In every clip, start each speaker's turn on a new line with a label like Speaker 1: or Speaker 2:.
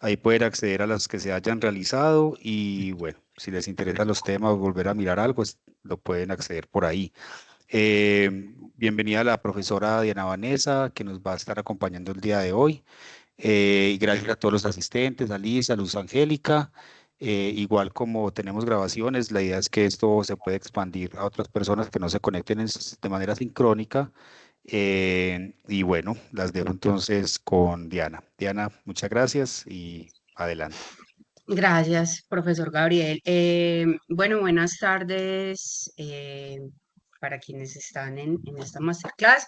Speaker 1: Ahí pueden acceder a las que se hayan realizado y bueno, si les interesan los temas o volver a mirar algo, lo pueden acceder por ahí. Bienvenida a la profesora Diana Vanessa, que nos va a estar acompañando el día de hoy. Y gracias a todos los asistentes, a Liz, a Luz Angélica. Igual como tenemos grabaciones, la idea es que esto se puede expandir a otras personas que no se conecten de manera sincrónica. Y bueno, las dejo entonces con Diana. Diana, muchas gracias y adelante.
Speaker 2: Gracias, profesor Gabriel. Bueno, buenas tardes para quienes están en esta masterclass.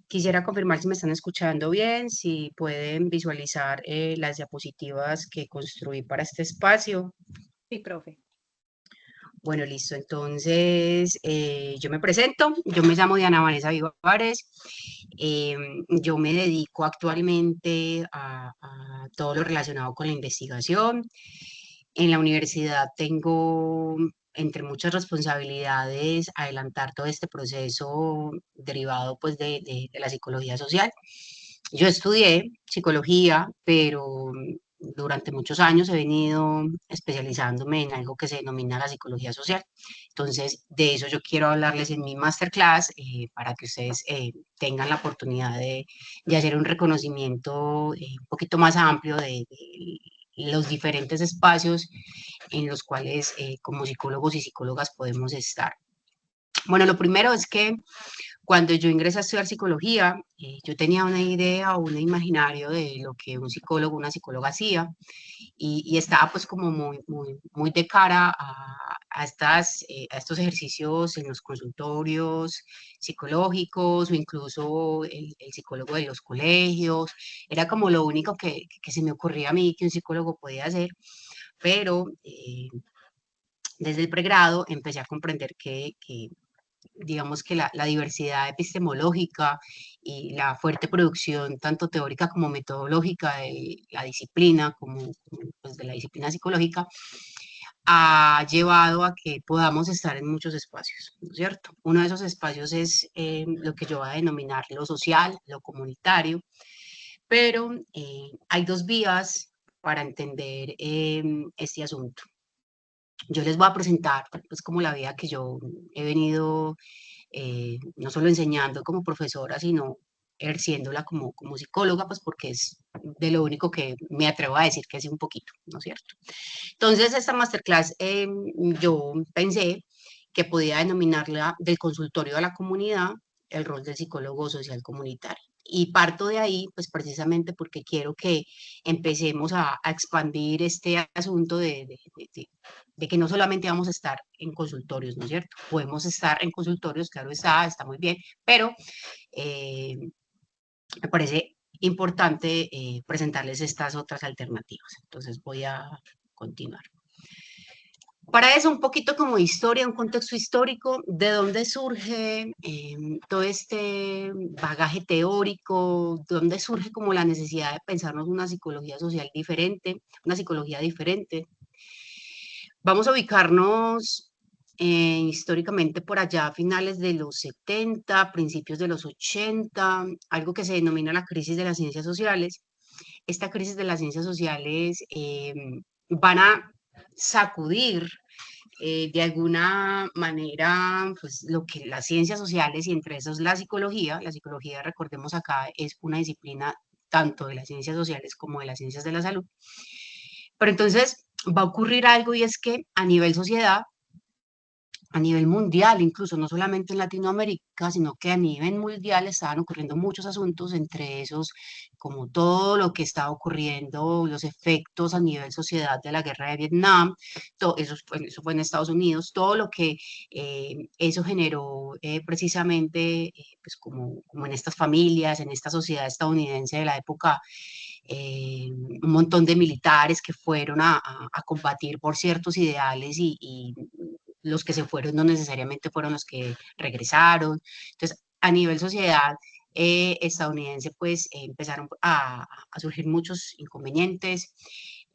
Speaker 2: Quisiera confirmar si me están escuchando bien, si pueden visualizar las diapositivas que construí para este espacio.
Speaker 3: Sí, profe.
Speaker 2: Bueno, listo. Entonces, yo me presento. Yo me llamo Diana Vanessa Vivares. Yo me dedico actualmente a todo lo relacionado con la investigación. En la universidad tengo, entre muchas responsabilidades, adelantar todo este proceso derivado pues de la psicología social. Yo estudié psicología, pero durante muchos años he venido especializándome en algo que se denomina la psicología social. Entonces, de eso yo quiero hablarles en mi masterclass para que ustedes tengan la oportunidad de hacer un reconocimiento un poquito más amplio de los diferentes espacios en los cuales como psicólogos y psicólogas podemos estar. Bueno, lo primero es que cuando yo ingresé a estudiar psicología, yo tenía una idea o un imaginario de lo que un psicólogo, una psicóloga hacía y estaba pues como muy de cara a estos ejercicios en los consultorios psicológicos o incluso el psicólogo de los colegios. Era como lo único que se me ocurría a mí que un psicólogo podía hacer, pero desde el pregrado empecé a comprender que digamos que la diversidad epistemológica y la fuerte producción, tanto teórica como metodológica de la disciplina, pues, de la disciplina psicológica, ha llevado a que podamos estar en muchos espacios, ¿no es cierto? Uno de esos espacios es lo que yo voy a denominar lo social, lo comunitario, pero hay dos vías para entender este asunto. Yo les voy a presentar, pues, como la vía que yo he venido no solo enseñando como profesora, sino ejerciéndola como psicóloga, pues porque es de lo único que me atrevo a decir que es un poquito, ¿no es cierto? Entonces, esta masterclass yo pensé que podía denominarla del consultorio a la comunidad, el rol del psicólogo social comunitario. Y parto de ahí, pues precisamente porque quiero que empecemos a expandir este asunto de que no solamente vamos a estar en consultorios, ¿no es cierto? Podemos estar en consultorios, claro está muy bien, pero eh, me parece importante presentarles estas otras alternativas. Entonces voy a continuar. Para eso, un poquito como historia, un contexto histórico, de dónde surge todo este bagaje teórico, de dónde surge como la necesidad de pensarnos una psicología social diferente, una psicología diferente. Vamos a ubicarnos históricamente por allá a finales de los 70, principios de los 80, algo que se denomina la crisis de las ciencias sociales. Esta crisis de las ciencias sociales van a sacudir de alguna manera, pues lo que las ciencias sociales y entre esos la psicología, recordemos acá, es una disciplina tanto de las ciencias sociales como de las ciencias de la salud. Pero entonces va a ocurrir algo y es que a nivel sociedad, a nivel mundial, incluso no solamente en Latinoamérica, sino que a nivel mundial estaban ocurriendo muchos asuntos, entre esos como todo lo que está ocurriendo, los efectos a nivel sociedad de la guerra de Vietnam, eso fue en Estados Unidos, todo lo que eso generó precisamente pues como en estas familias, en esta sociedad estadounidense de la época, un montón de militares que fueron a combatir por ciertos ideales y los que se fueron no necesariamente fueron los que regresaron. Entonces, a nivel sociedad estadounidense, pues empezaron a surgir muchos inconvenientes.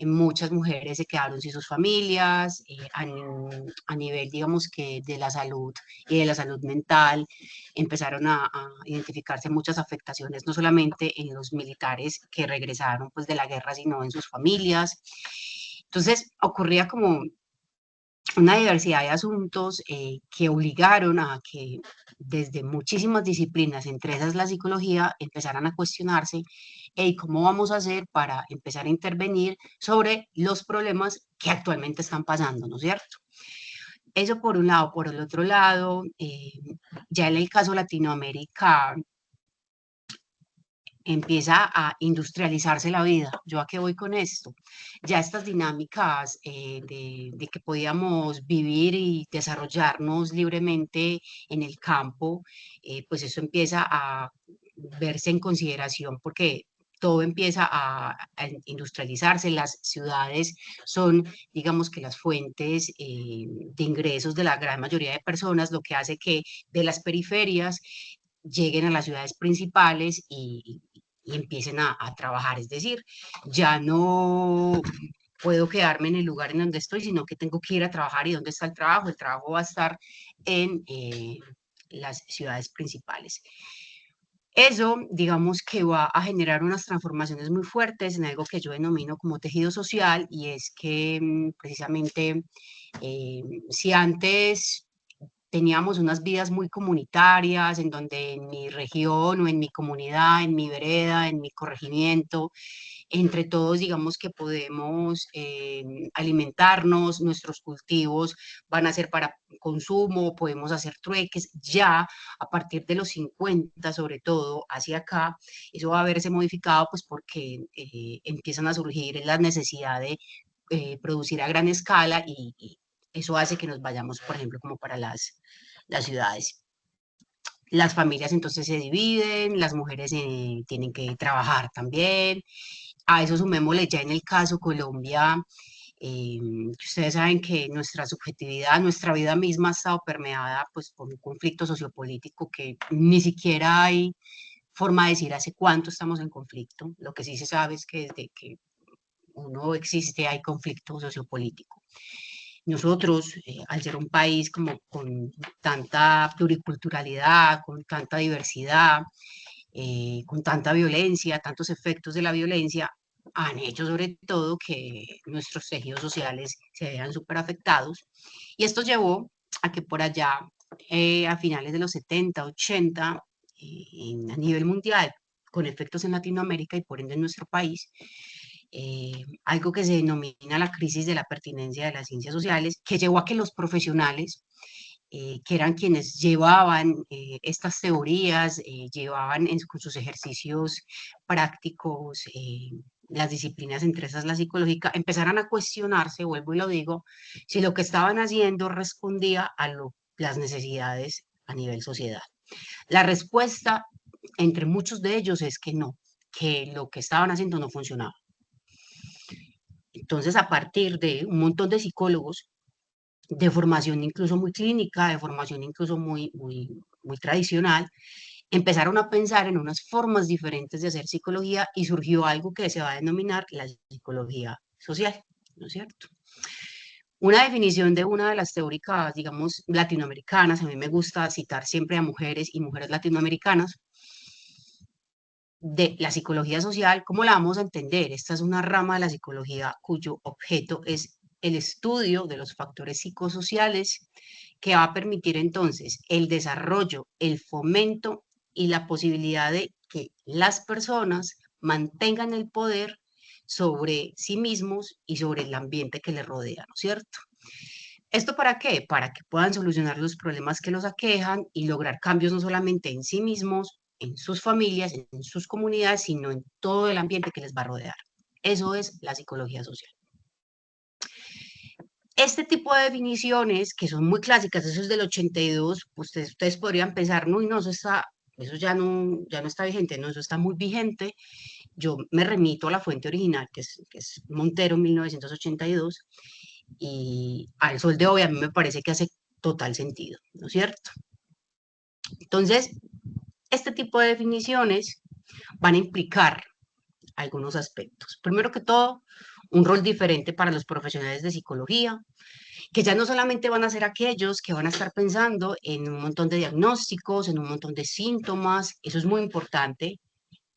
Speaker 2: muchas mujeres se quedaron sin sus familias, a nivel, digamos que de la salud y de la salud mental, empezaron a identificarse muchas afectaciones, no solamente en los militares que regresaron pues de la guerra, sino en sus familias. Entonces ocurría como una diversidad de asuntos que obligaron a que desde muchísimas disciplinas, entre esas la psicología, empezaran a cuestionarse hey, cómo vamos a hacer para empezar a intervenir sobre los problemas que actualmente están pasando, ¿no es cierto? Eso por un lado. Por el otro lado, ya en el caso Latinoamérica, empieza a industrializarse la vida. ¿Yo a qué voy con esto? Ya estas dinámicas de que podíamos vivir y desarrollarnos libremente en el campo, pues eso empieza a verse en consideración porque todo empieza a industrializarse, las ciudades son, digamos que las fuentes de ingresos de la gran mayoría de personas, lo que hace que de las periferias lleguen a las ciudades principales y empiecen a trabajar. Es decir, ya no puedo quedarme en el lugar en donde estoy, sino que tengo que ir a trabajar. ¿Y dónde está el trabajo? El trabajo va a estar en las ciudades principales. Eso, digamos que va a generar unas transformaciones muy fuertes en algo que yo denomino como tejido social, y es que precisamente si antes teníamos unas vidas muy comunitarias, en donde en mi región o en mi comunidad, en mi vereda, en mi corregimiento, entre todos, digamos que podemos alimentarnos, nuestros cultivos van a ser para consumo, podemos hacer trueques, ya a partir de los 50, sobre todo hacia acá, eso va a verse modificado pues porque empiezan a surgir las necesidades de producir a gran escala y eso hace que nos vayamos, por ejemplo, como para las ciudades. Las familias entonces se dividen, las mujeres tienen que trabajar también. A eso sumémosle ya en el caso Colombia, ustedes saben que nuestra subjetividad, nuestra vida misma ha estado permeada pues por un conflicto sociopolítico que ni siquiera hay forma de decir hace cuánto estamos en conflicto. Lo que sí se sabe es que desde que uno existe hay conflicto sociopolítico. Nosotros, al ser un país como con tanta pluriculturalidad, con tanta diversidad, con tanta violencia, tantos efectos de la violencia, han hecho sobre todo que nuestros tejidos sociales se vean súper afectados. Y esto llevó a que por allá, a finales de los 70, 80, a nivel mundial, con efectos en Latinoamérica y por ende en nuestro país, algo que se denomina la crisis de la pertinencia de las ciencias sociales, que llevó a que los profesionales, que eran quienes llevaban estas teorías, llevaban con sus ejercicios prácticos las disciplinas, entre esas la psicológica, empezaran a cuestionarse, vuelvo y lo digo, si lo que estaban haciendo respondía a las necesidades a nivel sociedad. La respuesta entre muchos de ellos es que no, que lo que estaban haciendo no funcionaba. Entonces, a partir de un montón de psicólogos, de formación incluso muy clínica, de formación incluso muy tradicional, empezaron a pensar en unas formas diferentes de hacer psicología y surgió algo que se va a denominar la psicología social, ¿no es cierto? Una definición de una de las teóricas, digamos, latinoamericanas, a mí me gusta citar siempre a mujeres y mujeres latinoamericanas, de la psicología social. ¿Cómo la vamos a entender? Esta es una rama de la psicología cuyo objeto es el estudio de los factores psicosociales que va a permitir entonces el desarrollo, el fomento y la posibilidad de que las personas mantengan el poder sobre sí mismos y sobre el ambiente que les rodea, ¿no es cierto? ¿Esto para qué? Para que puedan solucionar los problemas que los aquejan y lograr cambios no solamente en sí mismos, en sus familias, en sus comunidades, sino en todo el ambiente que les va a rodear. Eso es la psicología social. Este tipo de definiciones, que son muy clásicas, eso es del 82, ustedes podrían pensar, no, no, eso ya no está vigente, no, eso está muy vigente. Yo me remito a la fuente original, que es Montero, 1982, y al sol de hoy a mí me parece que hace total sentido, ¿no es cierto? Entonces, este tipo de definiciones van a implicar algunos aspectos. Primero que todo, un rol diferente para los profesionales de psicología, que ya no solamente van a ser aquellos que van a estar pensando en un montón de diagnósticos, en un montón de síntomas, eso es muy importante,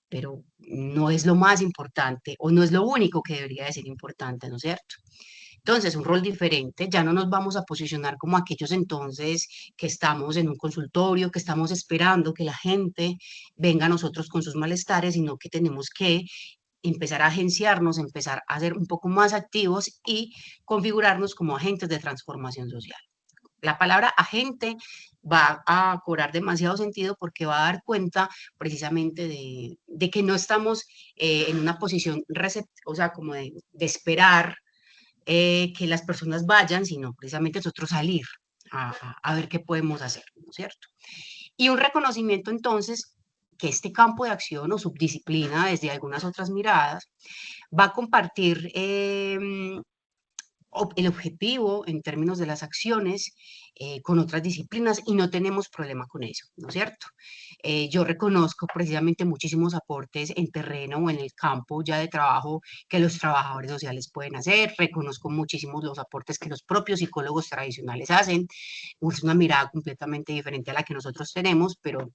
Speaker 2: pero no es lo más importante o no es lo único que debería de ser importante, ¿no es cierto? Entonces, un rol diferente, ya no nos vamos a posicionar como aquellos entonces que estamos en un consultorio, que estamos esperando que la gente venga a nosotros con sus malestares, sino que tenemos que empezar a agenciarnos, empezar a ser un poco más activos y configurarnos como agentes de transformación social. La palabra agente va a cobrar demasiado sentido porque va a dar cuenta precisamente de que no estamos en una posición, o sea, como de esperar que las personas vayan, sino precisamente nosotros salir a ver qué podemos hacer, ¿no es cierto? Y un reconocimiento entonces que este campo de acción o subdisciplina desde algunas otras miradas va a compartir el objetivo en términos de las acciones con otras disciplinas y no tenemos problema con eso, ¿no es cierto? Yo reconozco precisamente muchísimos aportes en terreno o en el campo ya de trabajo que los trabajadores sociales pueden hacer, reconozco muchísimos los aportes que los propios psicólogos tradicionales hacen, es una mirada completamente diferente a la que nosotros tenemos, pero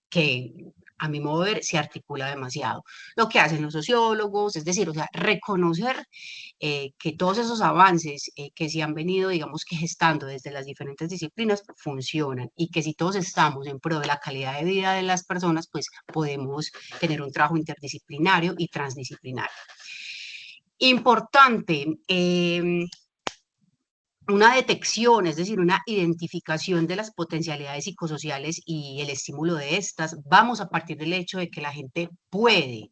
Speaker 2: que a mi modo de ver se articula demasiado. Lo que hacen los sociólogos, es decir, o sea, reconocer que todos esos avances que se han venido, digamos que gestando desde las diferentes disciplinas, funcionan y que si todos estamos en pro de la calidad de vida de las personas, pues podemos tener un trabajo interdisciplinario y transdisciplinario. Importante, una detección, es decir, una identificación de las potencialidades psicosociales y el estímulo de estas, vamos a partir del hecho de que la gente puede,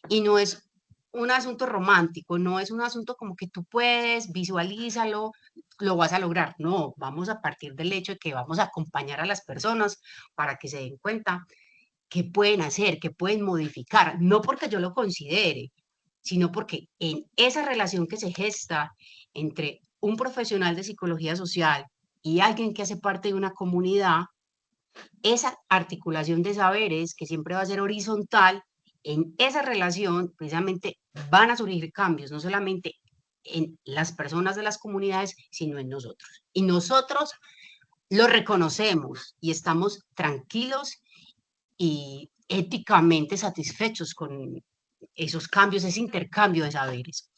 Speaker 2: y no es un asunto romántico, no es un asunto como que tú puedes, visualízalo, lo vas a lograr. No, vamos a partir del hecho de que vamos a acompañar a las personas para que se den cuenta qué pueden hacer, qué pueden modificar, no porque yo lo considere, sino porque en esa relación que se gesta entre un profesional de psicología social y alguien que hace parte de una comunidad, esa articulación de saberes, que siempre va a ser horizontal, en esa relación precisamente van a surgir cambios, no solamente en las personas de las comunidades, sino en nosotros. Y nosotros lo reconocemos y estamos tranquilos y éticamente satisfechos con esos cambios, ese intercambio de saberes.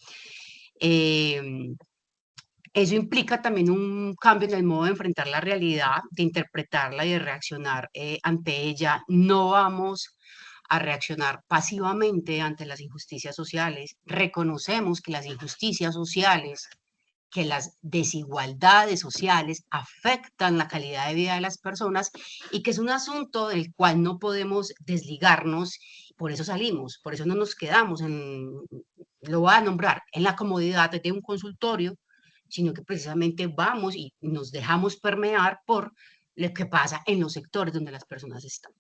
Speaker 2: Eso implica también un cambio en el modo de enfrentar la realidad, de interpretarla y de reaccionar ante ella. No vamos a reaccionar pasivamente ante las injusticias sociales. Reconocemos que las injusticias sociales, que las desigualdades sociales afectan la calidad de vida de las personas y que es un asunto del cual no podemos desligarnos. Por eso salimos, por eso no nos quedamos en, lo voy a nombrar, en la comodidad de un consultorio, sino que precisamente vamos y nos dejamos permear por lo que pasa en los sectores donde las personas están.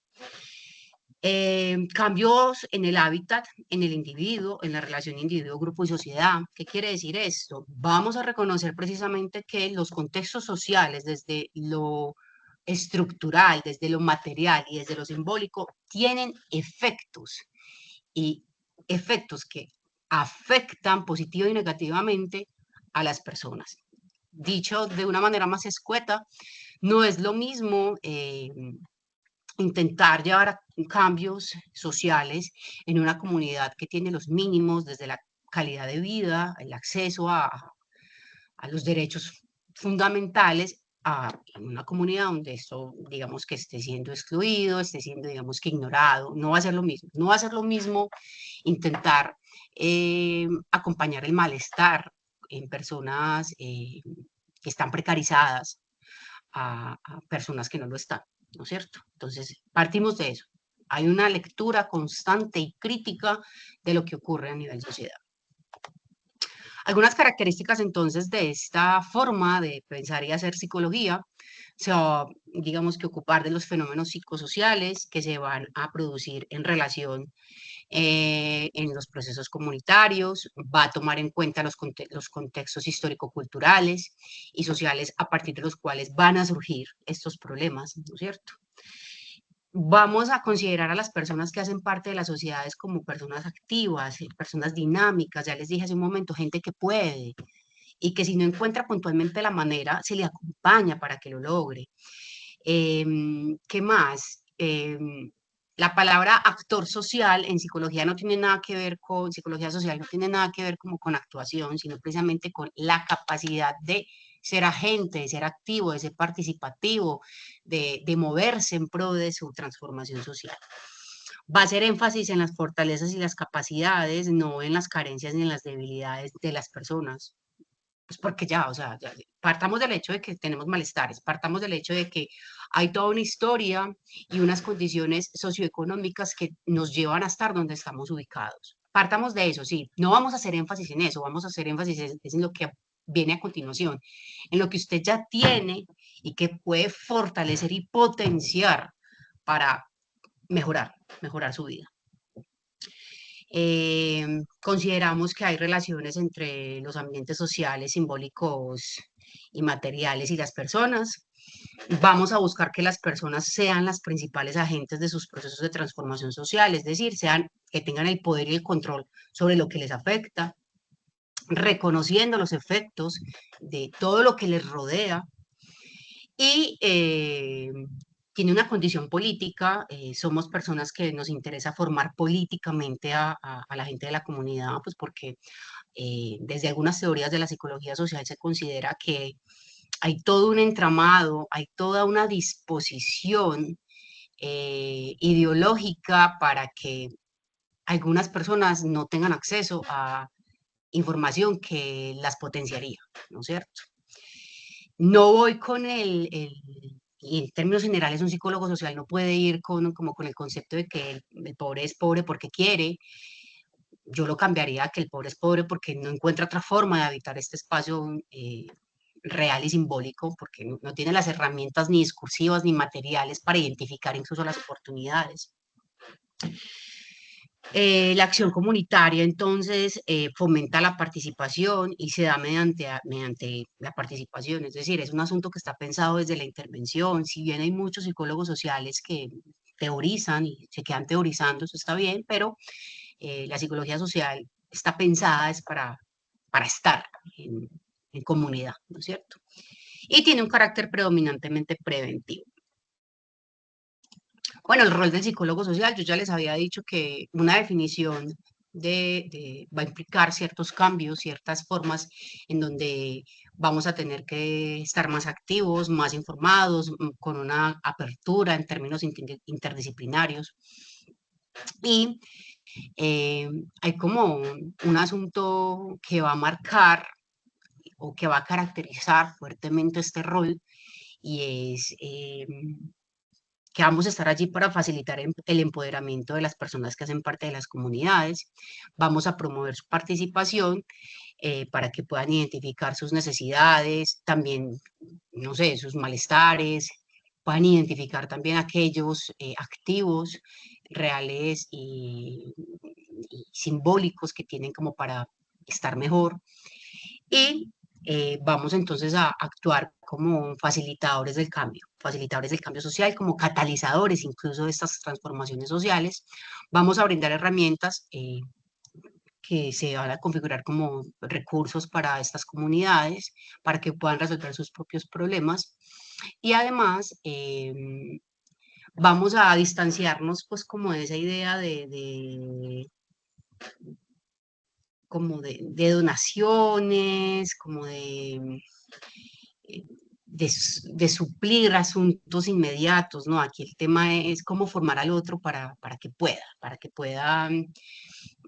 Speaker 2: Cambios en el hábitat, en el individuo, en la relación individuo, grupo y sociedad. ¿Qué quiere decir esto? Vamos a reconocer precisamente que los contextos sociales, desde lo estructural, desde lo material y desde lo simbólico, tienen efectos y efectos que afectan positiva y negativamente a las personas. Dicho de una manera más escueta, no es lo mismo intentar llevar a cambios sociales en una comunidad que tiene los mínimos desde la calidad de vida, el acceso a los derechos fundamentales, a una comunidad donde esto, digamos, que esté siendo excluido, esté siendo, digamos, que ignorado. No va a ser lo mismo. No va a ser lo mismo intentar acompañar el malestar en personas que están precarizadas a personas que no lo están, ¿no es cierto? Entonces, partimos de eso. Hay una lectura constante y crítica de lo que ocurre a nivel sociedad. Algunas características entonces de esta forma de pensar y hacer psicología se va, digamos que ocupar de los fenómenos psicosociales que se van a producir en relación en los procesos comunitarios, va a tomar en cuenta los contextos histórico-culturales y sociales a partir de los cuales van a surgir estos problemas, ¿no es cierto? Vamos a considerar a las personas que hacen parte de las sociedades como personas activas, personas dinámicas, ya les dije hace un momento, gente que puede y que si no encuentra puntualmente la manera, se le acompaña para que lo logre. ¿Qué más? La palabra actor social en psicología no tiene nada que ver con, psicología social no tiene nada que ver como con actuación, sino precisamente con la capacidad de ser agente, de ser activo, de ser participativo, de moverse en pro de su transformación social. Va a hacer énfasis en las fortalezas y las capacidades, no en las carencias ni en las debilidades de las personas. Pues porque ya, o sea, ya, partamos del hecho de que tenemos malestares, partamos del hecho de que hay toda una historia y unas condiciones socioeconómicas que nos llevan a estar donde estamos ubicados. Partamos de eso, sí, no vamos a hacer énfasis en eso, vamos a hacer énfasis en lo que viene a continuación, en lo que usted ya tiene y que puede fortalecer y potenciar para mejorar su vida. Consideramos que hay relaciones entre los ambientes sociales, simbólicos y materiales y las personas. Vamos a buscar que las personas sean las principales agentes de sus procesos de transformación social, es decir, sean que tengan el poder y el control sobre lo que les afecta, reconociendo los efectos de todo lo que les rodea y tiene una condición política, somos personas que nos interesa formar políticamente a la gente de la comunidad, pues porque desde algunas teorías de la psicología social se considera que hay todo un entramado, hay toda una disposición ideológica para que algunas personas no tengan acceso a información que las potenciaría, ¿no es cierto? No voy con y en términos generales un psicólogo social no puede ir como con el concepto de que el pobre es pobre porque quiere. Yo lo cambiaría a que el pobre es pobre porque no encuentra otra forma de habitar este espacio real y simbólico, porque no tiene las herramientas ni discursivas ni materiales para identificar incluso las oportunidades. La acción comunitaria, entonces, fomenta la participación y se da mediante la participación, es decir, es un asunto que está pensado desde la intervención. Si bien hay muchos psicólogos sociales que teorizan y se quedan teorizando, eso está bien, pero la psicología social está pensada es para estar en comunidad, ¿no es cierto? Y tiene un carácter predominantemente preventivo. Bueno, el rol del psicólogo social, yo ya les había dicho que una definición va a implicar ciertos cambios, ciertas formas en donde vamos a tener que estar más activos, más informados, con una apertura en términos interdisciplinarios. Y hay como un asunto que va a marcar o que va a caracterizar fuertemente este rol y es que vamos a estar allí para facilitar el empoderamiento de las personas que hacen parte de las comunidades, vamos a promover su participación para que puedan identificar sus necesidades, también, no sé, sus malestares, puedan identificar también aquellos activos reales y simbólicos que tienen como para estar mejor y vamos entonces a actuar como facilitadores del cambio social, como catalizadores incluso de estas transformaciones sociales. Vamos a brindar herramientas que se van a configurar como recursos para estas comunidades, para que puedan resolver sus propios problemas. Y además, vamos a distanciarnos pues como de esa idea como de donaciones, como de suplir asuntos inmediatos, ¿no? Aquí el tema es cómo formar al otro para que pueda,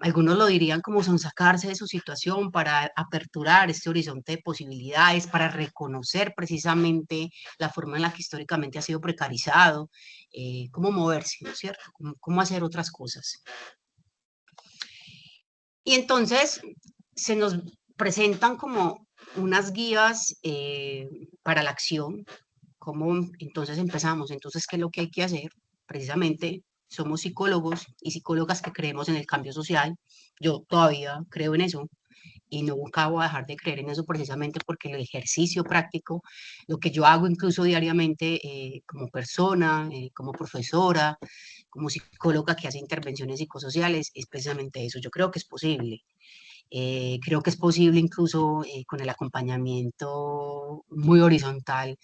Speaker 2: algunos lo dirían como sonsacarse de su situación, para aperturar este horizonte de posibilidades, para reconocer precisamente la forma en la que históricamente ha sido precarizado, cómo moverse, ¿no es cierto? Cómo hacer otras cosas. Y entonces se nos presentan como unas guías para la acción, cómo entonces empezamos. Entonces, ¿qué es lo que hay que hacer? Precisamente somos psicólogos y psicólogas que creemos en el cambio social. Yo todavía creo en eso. y nunca voy a dejar de creer en eso precisamente porque el ejercicio práctico, lo que yo hago incluso diariamente como persona, como profesora, como psicóloga que hace intervenciones psicosociales, es precisamente eso. Yo creo que es posible. Creo que es posible incluso con el acompañamiento muy horizontal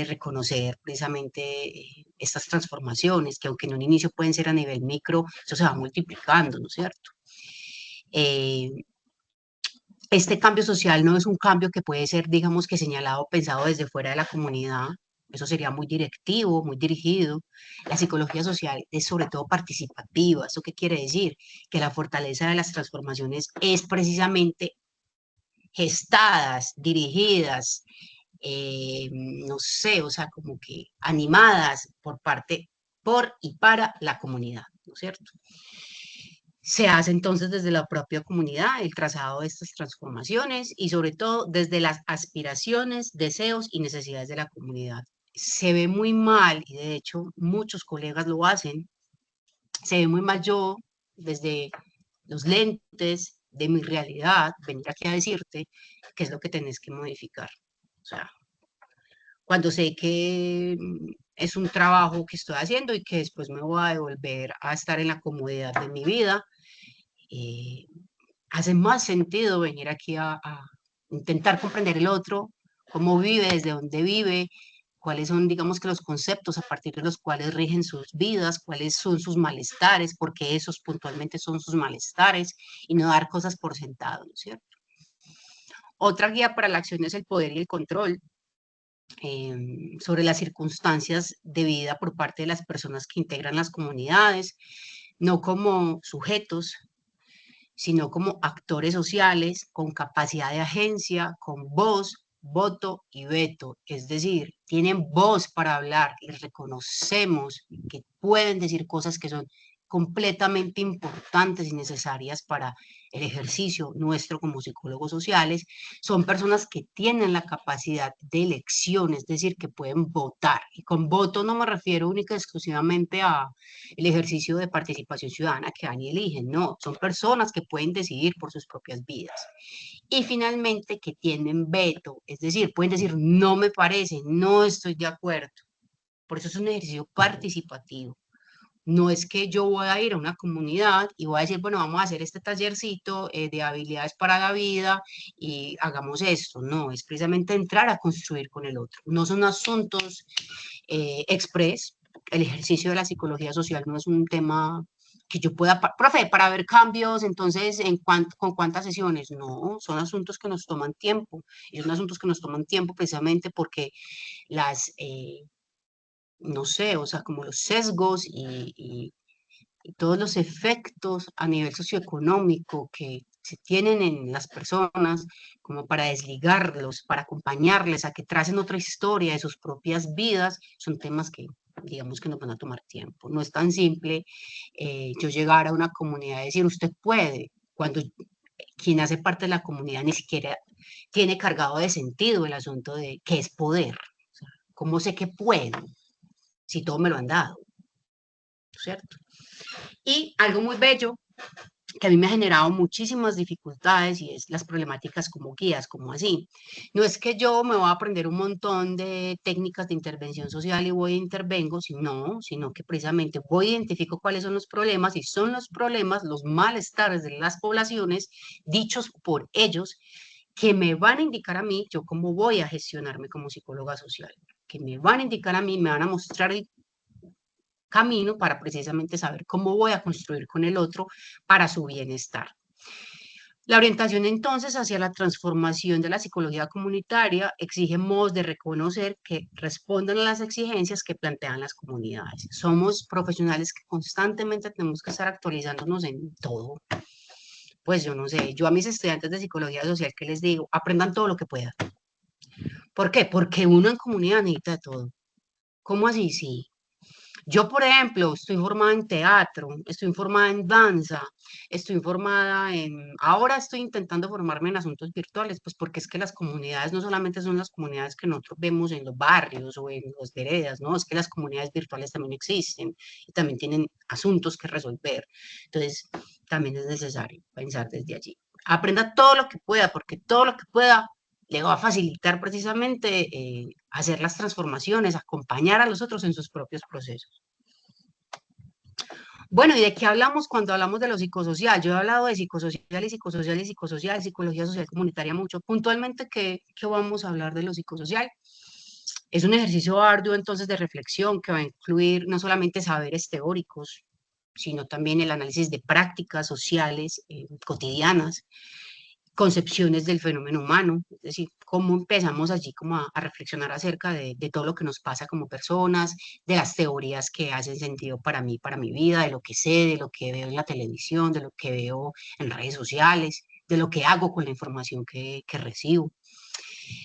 Speaker 2: reconocer precisamente estas transformaciones que aunque en un inicio pueden ser a nivel micro, eso se va multiplicando, ¿no es cierto? Eh, este cambio social no es un cambio que puede ser, digamos que señalado o pensado desde fuera de la comunidad. Eso sería muy directivo, muy dirigido. La psicología social es sobre todo participativa. ¿Eso qué quiere decir? Que la fortaleza de las transformaciones es precisamente gestadas, dirigidas, no sé, o sea, como que animadas por parte, por y para la comunidad, ¿no es cierto? Se hace entonces desde la propia comunidad el trazado de estas transformaciones y sobre todo desde las aspiraciones, deseos y necesidades de la comunidad. Se ve muy mal, y de hecho muchos colegas lo hacen, se ve muy mal yo desde los lentes de mi realidad, venir aquí a decirte qué es lo que tenés que modificar. O sea, cuando sé que es un trabajo que estoy haciendo y que después me voy a devolver a estar en la comodidad de mi vida, eh, hace más sentido venir aquí a intentar comprender el otro, cómo vive, desde dónde vive, cuáles son, digamos que los conceptos a partir de los cuales rigen sus vidas, cuáles son sus malestares, porque esos puntualmente son sus malestares, y no dar cosas por sentado, ¿no es cierto? Otra guía para la acción es el poder y el control sobre las circunstancias de vida por parte de las personas que integran las comunidades, no como sujetos, sino como actores sociales con capacidad de agencia, con voz, voto y veto. Es decir, tienen voz para hablar y reconocemos que pueden decir cosas que son completamente importantes y necesarias para el ejercicio nuestro como psicólogos sociales. Son personas que tienen la capacidad de elección, es decir, que pueden votar. Y con voto no me refiero única y exclusivamente a el ejercicio de participación ciudadana que van y eligen, no, son personas que pueden decidir por sus propias vidas. Y finalmente que tienen veto, es decir, pueden decir no me parece, no estoy de acuerdo. Por eso es un ejercicio participativo. No es que yo voy a ir a una comunidad y voy a decir, bueno, vamos a hacer este tallercito de habilidades para la vida y hagamos esto. No, es precisamente entrar a construir con el otro. No son asuntos express. El ejercicio de la psicología social no es un tema que yo pueda, profe, para ver cambios, entonces, ¿con cuántas sesiones? No, son asuntos que nos toman tiempo. Y son asuntos que nos toman tiempo precisamente porque las, no sé, o sea, como los sesgos y todos los efectos a nivel socioeconómico que se tienen en las personas, como para desligarlos, para acompañarles a que tracen otra historia de sus propias vidas, son temas que digamos que nos van a tomar tiempo. No es tan simple yo llegar a una comunidad y decir, usted puede, cuando quien hace parte de la comunidad ni siquiera tiene cargado de sentido el asunto de qué es poder. O sea, ¿cómo sé que puedo si todo me lo han dado? ¿Cierto? Y algo muy bello que a mí me ha generado muchísimas dificultades y es las problemáticas como guías, como así. No es que yo me voy a aprender un montón de técnicas de intervención social y voy a intervengo, sino que precisamente voy a identifico cuáles son los problemas y son los problemas, los malestares de las poblaciones dichos por ellos que me van a indicar a mí yo cómo voy a gestionarme como psicóloga social, que me van a indicar a mí, me van a mostrar el camino para precisamente saber cómo voy a construir con el otro para su bienestar. La orientación entonces hacia la transformación de la psicología comunitaria exige modos de reconocer que respondan a las exigencias que plantean las comunidades. Somos profesionales que constantemente tenemos que estar actualizándonos en todo. Pues yo no sé, yo a mis estudiantes de psicología social que les digo, aprendan todo lo que puedan. ¿Por qué? Porque uno en comunidad necesita de todo. ¿Cómo así? Sí. Yo, por ejemplo, estoy formada en teatro, estoy formada en danza, estoy formada en... Ahora estoy intentando formarme en asuntos virtuales, pues porque es que las comunidades no solamente son las comunidades que nosotros vemos en los barrios o en las veredas, ¿no? Es que las comunidades virtuales también existen y también tienen asuntos que resolver. Entonces, también es necesario pensar desde allí. aprenda todo lo que pueda, porque todo lo que pueda le va a facilitar precisamente hacer las transformaciones, acompañar a los otros en sus propios procesos. Bueno, ¿y de qué hablamos cuando hablamos de lo psicosocial? Yo he hablado de psicosocial y psicosocial y psicosocial, psicología social comunitaria mucho. Puntualmente, ¿qué vamos a hablar de lo psicosocial? Es un ejercicio arduo entonces de reflexión que va a incluir no solamente saberes teóricos, sino también el análisis de prácticas sociales cotidianas, concepciones del fenómeno humano, es decir, cómo empezamos allí como a reflexionar acerca de todo lo que nos pasa como personas, de las teorías que hacen sentido para mí, para mi vida, de lo que sé, de lo que veo en la televisión, de lo que veo en redes sociales, de lo que hago con la información que recibo.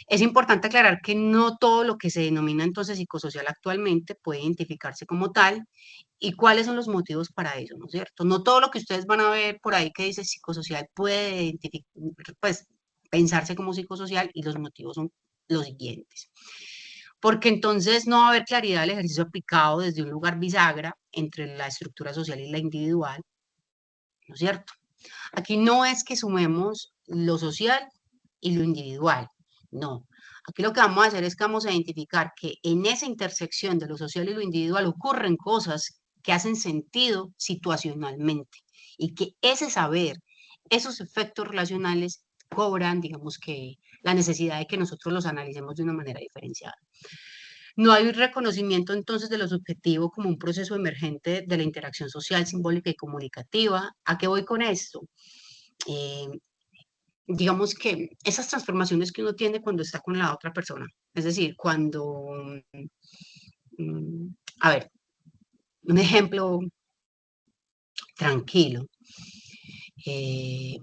Speaker 2: Es importante aclarar que no todo lo que se denomina entonces psicosocial actualmente puede identificarse como tal y cuáles son los motivos para eso, ¿no es cierto? No todo lo que ustedes van a ver por ahí que dice psicosocial puede pues, pensarse como psicosocial y los motivos son los siguientes. Porque entonces no va a haber claridad del ejercicio aplicado desde un lugar bisagra entre la estructura social y la individual, ¿no es cierto? Aquí no es que sumemos lo social y lo individual, no. Aquí lo que vamos a hacer es que vamos a identificar que en esa intersección de lo social y lo individual ocurren cosas que hacen sentido situacionalmente y que ese saber, esos efectos relacionales cobran, digamos que, la necesidad de que nosotros los analicemos de una manera diferenciada. No hay un reconocimiento entonces de lo subjetivo como un proceso emergente de la interacción social, simbólica y comunicativa. ¿A qué voy con esto? Eh, digamos que esas transformaciones que uno tiene cuando está con la otra persona, es decir, cuando, a ver, un ejemplo tranquilo, eh,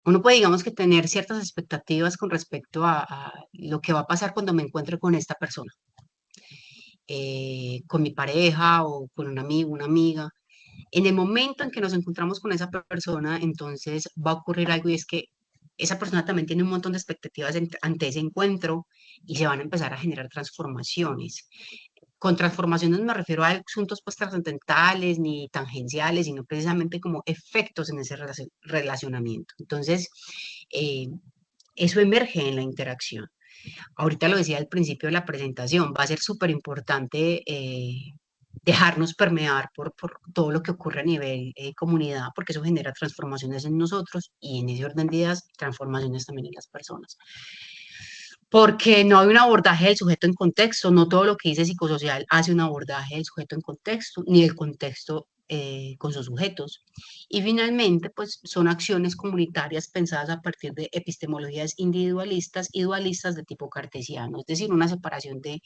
Speaker 2: uno puede, digamos que tener ciertas expectativas con respecto a lo que va a pasar cuando me encuentre con esta persona, con mi pareja o con un amigo, una amiga. En el momento en que nos encontramos con esa persona, entonces va a ocurrir algo y es que esa persona también tiene un montón de expectativas ante ese encuentro y se van a empezar a generar transformaciones. Con transformaciones no me refiero a asuntos pues trascendentales ni tangenciales, sino precisamente como efectos en ese relacionamiento. Entonces, eh, eso emerge en la interacción. Ahorita lo decía al principio de la presentación, va a ser súper importante dejarnos permear por todo lo que ocurre a nivel comunidad, porque eso genera transformaciones en nosotros y en ese orden de ideas, transformaciones también en las personas. Porque no hay un abordaje del sujeto en contexto, no todo lo que dice psicosocial hace un abordaje del sujeto en contexto, ni del contexto con sus sujetos. Y finalmente, pues son acciones comunitarias pensadas a partir de epistemologías individualistas y dualistas de tipo cartesiano, es decir, una separación de,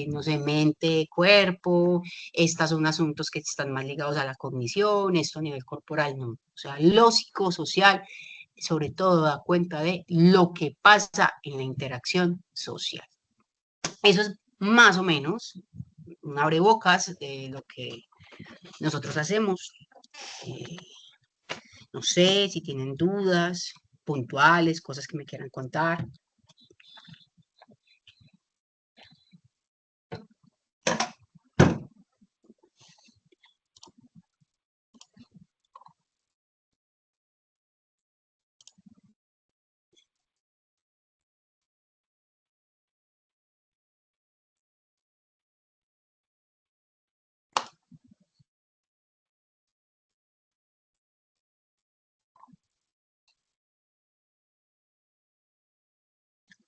Speaker 2: no sé, mente, cuerpo, estos son asuntos que están más ligados a la cognición, esto a nivel corporal, no. O sea, lo psicosocial sobre todo da cuenta de lo que pasa en la interacción social. Eso es más o menos un abrebocas de lo que nosotros hacemos. Eh, no sé si tienen dudas puntuales, cosas que me quieran contar.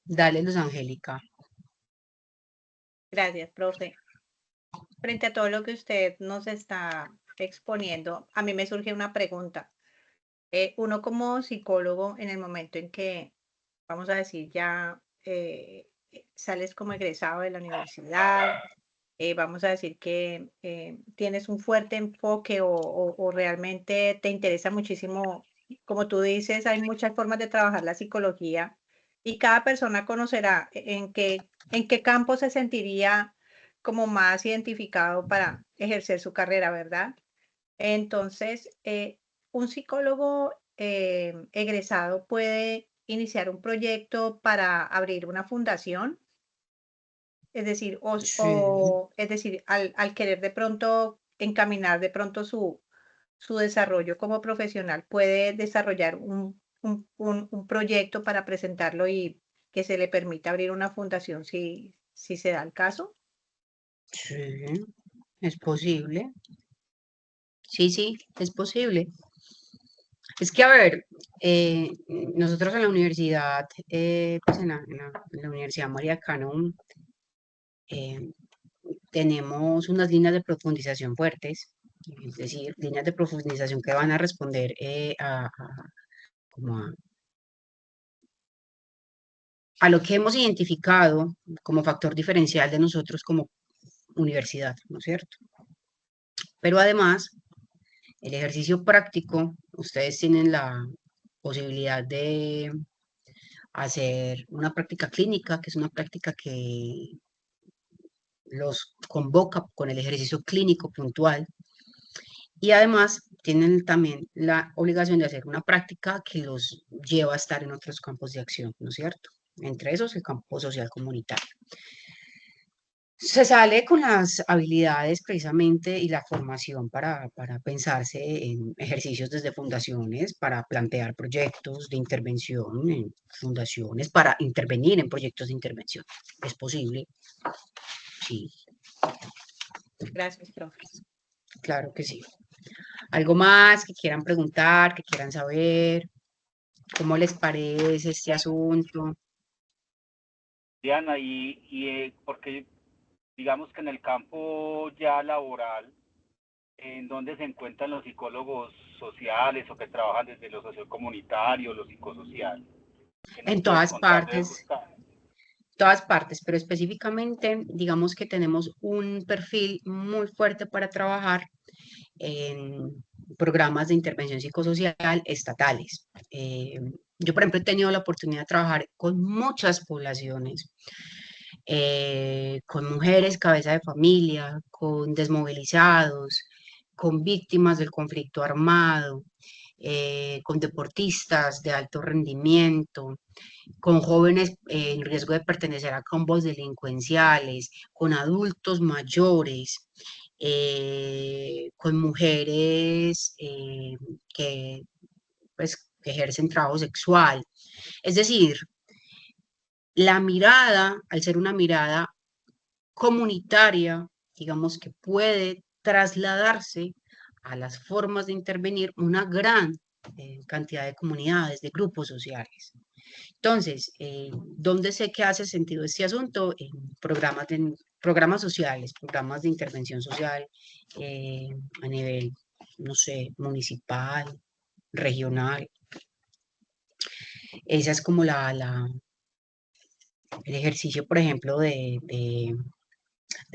Speaker 2: Dale, Luz Angélica.
Speaker 3: Gracias, profe. Frente a todo lo que usted nos está exponiendo, a mí me surge una pregunta. Uno como psicólogo, en el momento en que, vamos a decir, ya sales como egresado de la universidad, vamos a decir que tienes un fuerte enfoque o realmente te interesa muchísimo, como tú dices, hay muchas formas de trabajar la psicología y cada persona conocerá en qué campo se sentiría como más identificado para ejercer su carrera, ¿verdad? Entonces, un psicólogo egresado puede iniciar un proyecto para abrir una fundación, es decir,
Speaker 2: Sí.
Speaker 3: al querer de pronto encaminar de pronto su desarrollo como profesional, puede desarrollar un proyecto para presentarlo y que se le permita abrir una fundación si se da el caso.
Speaker 2: Sí, es posible. Sí, es posible. Es que, a ver, nosotros en la universidad, pues en la Universidad María Cano, eh, tenemos unas líneas de profundización fuertes, es decir, líneas de profundización que van a responder como a lo que hemos identificado como factor diferencial de nosotros como universidad, ¿no es cierto? Pero además, el ejercicio práctico, ustedes tienen la posibilidad de hacer una práctica clínica, que es una práctica que los convoca con el ejercicio clínico puntual, y además tienen también la obligación de hacer una práctica que los lleva a estar en otros campos de acción, ¿no es cierto? Entre esos el campo social comunitario. Se sale con las habilidades precisamente y la formación para pensarse en ejercicios desde fundaciones, para plantear proyectos de intervención en fundaciones, para intervenir en proyectos de intervención. ¿Es posible? Sí,
Speaker 3: Gracias, profe.
Speaker 2: claro que sí. ¿Algo más que quieran preguntar, que quieran saber? ¿Cómo les parece este asunto?
Speaker 1: Diana, porque digamos que en el campo ya laboral, ¿en dónde se encuentran los psicólogos sociales o que trabajan desde lo sociocomunitario, lo psicosocial? ¿Qué nos
Speaker 2: En
Speaker 1: puedes
Speaker 2: todas
Speaker 1: contar de
Speaker 2: partes,
Speaker 1: buscar?
Speaker 2: todas partes, pero específicamente, digamos que tenemos un perfil muy fuerte para trabajar en programas de intervención psicosocial estatales. Yo, por ejemplo, he tenido la oportunidad de trabajar con muchas poblaciones, con mujeres cabeza de familia, con desmovilizados, con víctimas del conflicto armado, con deportistas de alto rendimiento, con jóvenes en riesgo de pertenecer a combos delincuenciales, con adultos mayores, con mujeres que, pues, que ejercen trabajo sexual. Es decir, la mirada, al ser una mirada comunitaria, digamos que puede trasladarse a las formas de intervenir una gran cantidad de comunidades, de grupos sociales. Entonces, ¿dónde sé que hace sentido este asunto? En programas sociales, programas de intervención social a nivel, no sé, municipal, regional. Esa es como el ejercicio, por ejemplo, de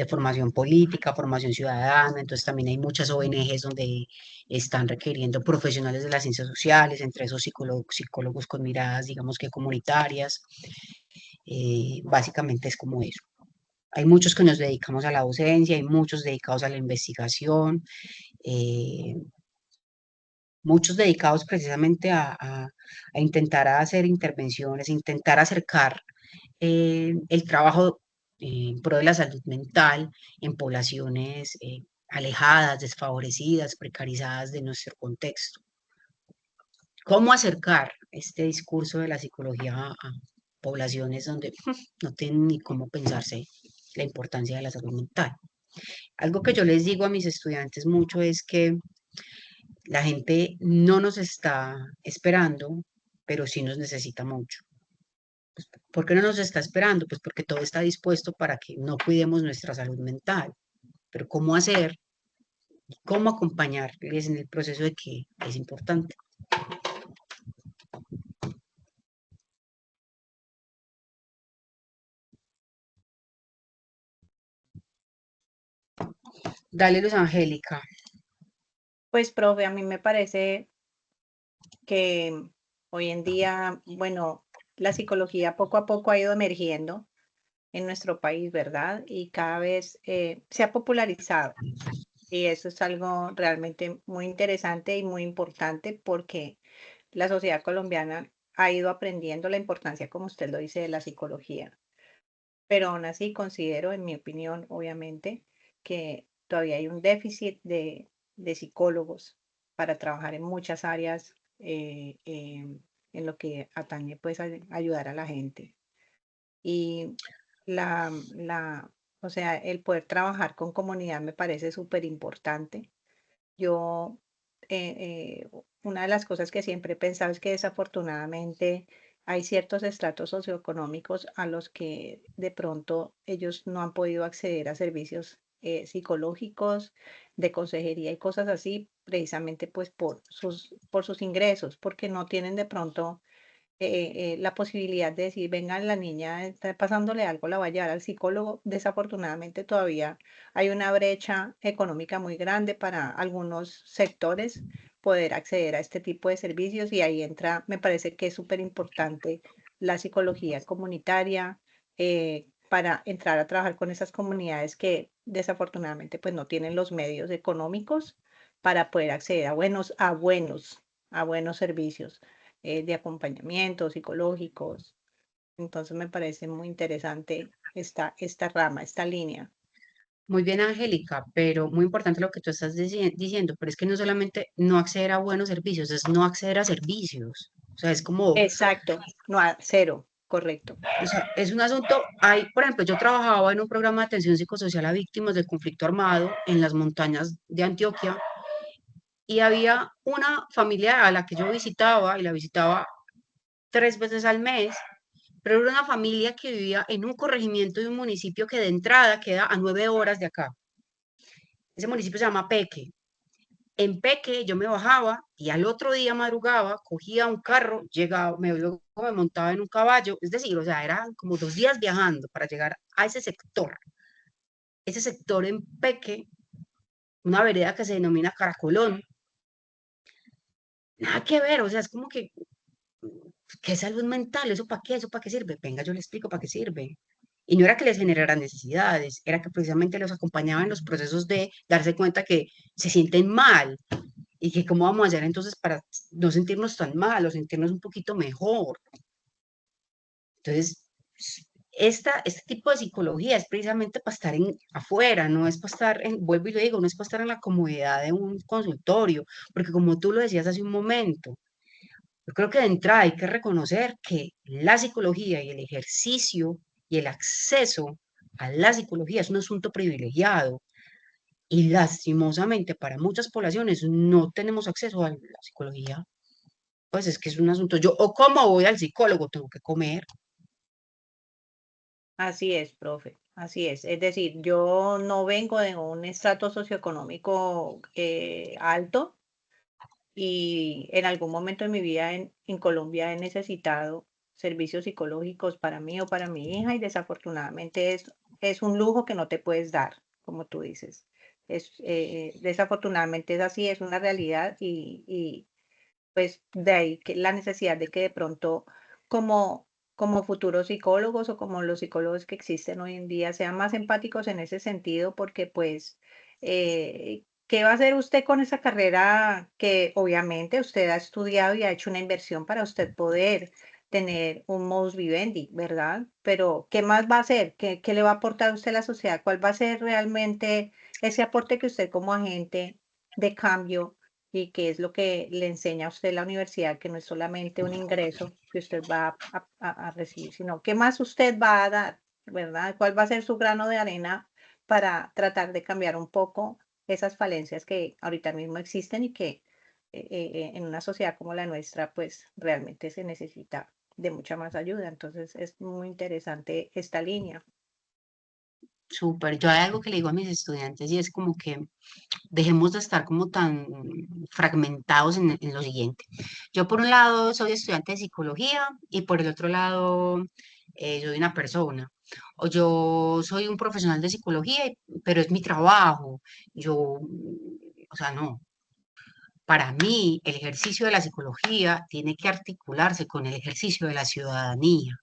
Speaker 2: formación política, formación ciudadana. Entonces también hay muchas ONGs donde están requiriendo profesionales de las ciencias sociales, entre esos psicólogos con miradas, digamos que comunitarias. Básicamente es como eso. Hay muchos que nos dedicamos a la docencia, hay muchos dedicados a la investigación, eh, muchos dedicados precisamente a intentar hacer intervenciones, intentar acercar el trabajo en pro de la salud mental en poblaciones alejadas, desfavorecidas, precarizadas de nuestro contexto. ¿Cómo acercar este discurso de la psicología a poblaciones donde no tienen ni cómo pensarse la importancia de la salud mental? Algo que yo les digo a mis estudiantes mucho es que la gente no nos está esperando, pero sí nos necesita mucho. ¿Por qué no nos está esperando? Pues porque todo está dispuesto para que no cuidemos nuestra salud mental. Pero ¿cómo hacer? ¿Cómo acompañarles en el proceso de que es importante? Dale, Luz Angélica.
Speaker 3: Pues, profe, a mí me parece que hoy en día, bueno, la psicología poco a poco ha ido emergiendo en nuestro país, ¿verdad? Y cada vez se ha popularizado. Y eso es algo realmente muy interesante y muy importante porque la sociedad colombiana ha ido aprendiendo la importancia, como usted lo dice, de la psicología. Pero aún así considero, en mi opinión, obviamente, que todavía hay un déficit de psicólogos para trabajar en muchas áreas en lo que atañe pues a ayudar a la gente. Y la, o sea, el poder trabajar con comunidad me parece súper importante. Yo, una de las cosas que siempre he pensado es que desafortunadamente hay ciertos estratos socioeconómicos a los que de pronto ellos no han podido acceder a servicios psicológicos, de consejería y cosas así, precisamente pues por sus ingresos, porque no tienen de pronto la posibilidad de decir, venga, la niña está pasándole algo, la va a llevar al psicólogo. Desafortunadamente todavía hay una brecha económica muy grande para algunos sectores poder acceder a este tipo de servicios y ahí entra, me parece que es súper importante la psicología comunitaria para entrar a trabajar con esas comunidades que desafortunadamente pues no tienen los medios económicos para poder acceder a buenos servicios de acompañamiento, psicológicos. Entonces me parece muy interesante esta rama, esta línea.
Speaker 2: Muy bien, Angélica, pero muy importante lo que tú estás diciendo, pero es que no solamente no acceder a buenos servicios, es no acceder a servicios. O sea, es como,
Speaker 3: Exacto, no a cero, correcto.
Speaker 2: o sea, es un asunto, hay, por ejemplo, yo trabajaba en un programa de atención psicosocial a víctimas del conflicto armado en las montañas de Antioquia y había una familia a la que yo visitaba y la visitaba 3 veces al mes, pero era una familia que vivía en un corregimiento de un municipio que de entrada queda a 9 horas de acá. Ese municipio se llama Peque. En Peque yo me bajaba y al otro día madrugaba, cogía un carro, llegaba, luego me montaba en un caballo, es decir, o sea, eran como 2 días viajando para llegar a ese sector. Ese sector en Peque, una vereda que se denomina Caracolón, nada que ver, o sea, es como que, ¿qué salud mental? ¿Eso para qué? ¿Eso para qué sirve? Venga, yo le explico para qué sirve. Y no era que les generara necesidades, era que precisamente los acompañaba en los procesos de darse cuenta que se sienten mal, y que cómo vamos a hacer entonces para no sentirnos tan mal o sentirnos un poquito mejor. Entonces, este tipo de psicología es precisamente para estar afuera, no es para estar, vuelvo y lo digo, no es para estar en la comodidad de un consultorio, porque como tú lo decías hace un momento, yo creo que de entrada hay que reconocer que la psicología y el ejercicio y el acceso a la psicología es un asunto privilegiado. Y lastimosamente para muchas poblaciones no tenemos acceso a la psicología. Pues es que es un asunto. Yo, o cómo voy al psicólogo, tengo que comer.
Speaker 3: Así es, profe, así es. Es decir, yo no vengo de un estrato socioeconómico alto y en algún momento de mi vida en Colombia he necesitado servicios psicológicos para mí o para mi hija y desafortunadamente es un lujo que no te puedes dar, como tú dices. Desafortunadamente es así, es una realidad y pues de ahí que la necesidad de que de pronto como, como futuros psicólogos o como los psicólogos que existen hoy en día sean más empáticos en ese sentido, porque pues, ¿qué va a hacer usted con esa carrera que obviamente usted ha estudiado y ha hecho una inversión para usted poder tener un modus vivendi, ¿verdad? Pero ¿qué más va a hacer? ¿Qué le va a aportar a usted a la sociedad? ¿Cuál va a ser realmente ese aporte que usted como agente de cambio y qué es lo que le enseña a usted la universidad, que no es solamente un ingreso que usted va a recibir, sino qué más usted va a dar, ¿verdad? ¿Cuál va a ser su grano de arena para tratar de cambiar un poco esas falencias que ahorita mismo existen y que en una sociedad como la nuestra, pues realmente se necesita de mucha más ayuda? Entonces es muy interesante esta línea.
Speaker 2: Súper. Yo hay algo que le digo a mis estudiantes y es como que dejemos de estar como tan fragmentados en lo siguiente. Yo por un lado soy estudiante de psicología y por el otro lado soy una persona. O yo soy un profesional de psicología, pero es mi trabajo. Yo, o sea, no. Para mí, el ejercicio de la psicología tiene que articularse con el ejercicio de la ciudadanía.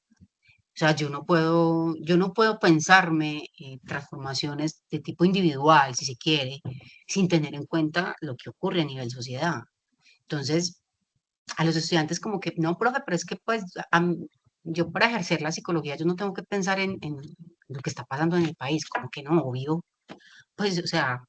Speaker 2: O sea, yo no puedo pensarme transformaciones de tipo individual, si se quiere, sin tener en cuenta lo que ocurre a nivel sociedad. Entonces, a los estudiantes como que, no, profe, pero es que pues yo para ejercer la psicología, yo no tengo que pensar en lo que está pasando en el país, como que no, obvio. Pues, o sea,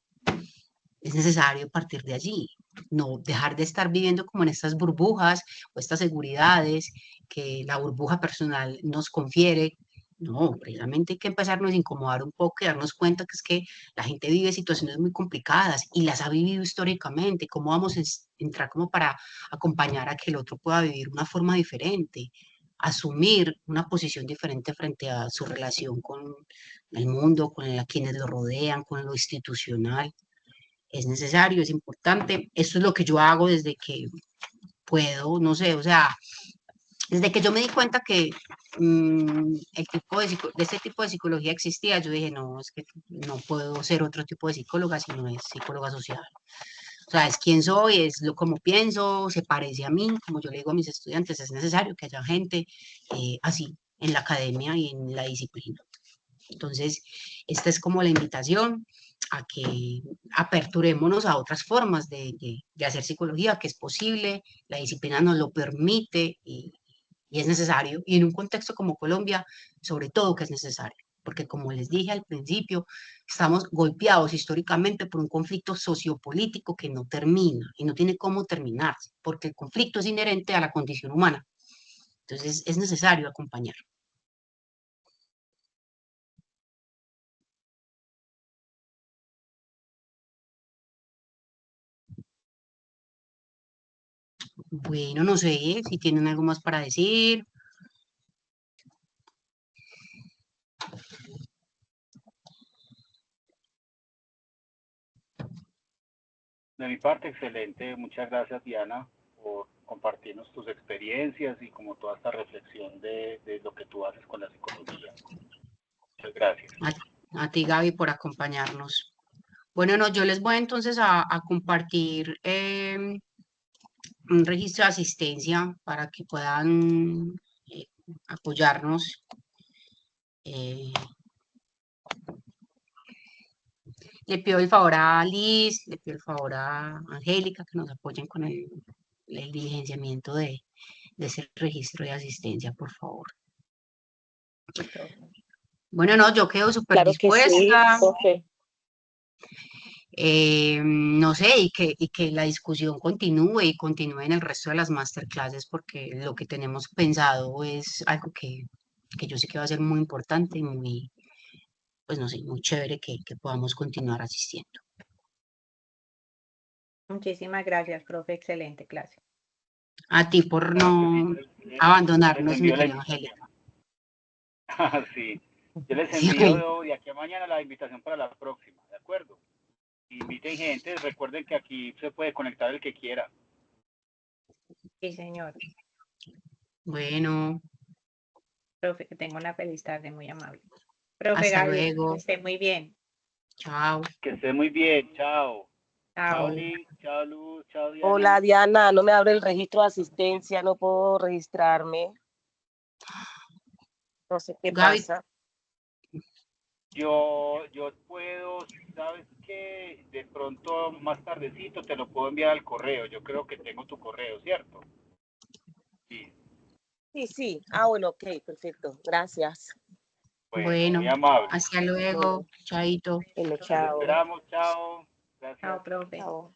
Speaker 2: Es necesario partir de allí, no dejar de estar viviendo como en estas burbujas o estas seguridades que la burbuja personal nos confiere. No, precisamente hay que empezarnos a incomodar un poco y darnos cuenta que es que la gente vive situaciones muy complicadas y las ha vivido históricamente. ¿Cómo vamos a entrar como para acompañar a que el otro pueda vivir una forma diferente? Asumir una posición diferente frente a su relación con el mundo, con quienes lo rodean, con lo institucional. Es necesario, es importante. Esto es lo que yo hago desde que puedo, no sé, o sea, desde que yo me di cuenta que el tipo de este tipo de psicología existía, yo dije, no, es que no puedo ser otro tipo de psicóloga si no es psicóloga social. O sea, es quién soy, es lo como pienso, se parece a mí, como yo le digo a mis estudiantes, es necesario que haya gente así en la academia y en la disciplina. Entonces, esta es como la invitación a que aperturémonos a otras formas de hacer psicología, que es posible, la disciplina nos lo permite y es necesario. Y en un contexto como Colombia, sobre todo que es necesario, porque como les dije al principio, estamos golpeados históricamente por un conflicto sociopolítico que no termina y no tiene cómo terminarse, porque el conflicto es inherente a la condición humana. Entonces, es necesario acompañar. Bueno, no sé si tienen algo más para decir.
Speaker 1: De mi parte, excelente. Muchas gracias, Diana, por compartirnos tus experiencias y como toda esta reflexión de lo que tú haces con la psicología. Muchas gracias.
Speaker 2: A ti, Gaby, por acompañarnos. Bueno, no, yo les voy entonces a compartir un registro de asistencia para que puedan eh, apoyarnos. Eh, le pido el favor a Liz, le pido el favor a Angélica que nos apoyen con el diligenciamiento de ese registro de asistencia, por favor.
Speaker 3: Sí, profe.
Speaker 2: Bueno, no, yo quedo súper
Speaker 4: Claro que sí,
Speaker 2: dispuesta.
Speaker 4: profe.
Speaker 2: No sé, y que la discusión continúe y continúe en el resto de las masterclasses, porque lo que tenemos pensado es algo que yo sé que va a ser muy importante y muy, pues no sé, muy chévere que podamos continuar asistiendo.
Speaker 3: Muchísimas gracias, profe. Excelente clase.
Speaker 2: A ti por no
Speaker 1: Les
Speaker 2: abandonarnos, mi
Speaker 1: envío la
Speaker 2: querida
Speaker 1: invitación.
Speaker 2: Angélica.
Speaker 1: Sí, yo les
Speaker 2: Sí,
Speaker 1: envío de aquí a mañana la invitación para la próxima, ¿de acuerdo? Inviten gente, recuerden que aquí se puede conectar el que quiera.
Speaker 3: Sí, señor.
Speaker 2: bueno,
Speaker 3: Profe, que tenga una feliz tarde, muy amable. Profe
Speaker 2: hasta
Speaker 3: Gaby, que
Speaker 2: luego.
Speaker 3: esté muy bien.
Speaker 2: Chao.
Speaker 1: Que esté muy bien, chao. Chao,
Speaker 3: Chao.
Speaker 1: Liz, chao, Luz, chao, Diana.
Speaker 4: Hola, Diana, no me abre el registro de asistencia, no puedo registrarme. No sé qué
Speaker 2: Gaby,
Speaker 4: pasa.
Speaker 1: Yo puedo, sabes que de pronto más tardecito te lo puedo enviar al correo. Yo creo que tengo tu correo, ¿cierto? Sí.
Speaker 4: Sí, sí. Ah, bueno, ok, perfecto. Gracias.
Speaker 1: Bueno, muy
Speaker 2: bueno,
Speaker 1: amable.
Speaker 2: hasta luego.
Speaker 4: Bueno,
Speaker 2: Chaito.
Speaker 4: bueno,
Speaker 1: Los
Speaker 4: chao.
Speaker 1: esperamos, chao. Gracias.
Speaker 3: Chao, profe.
Speaker 4: Chao.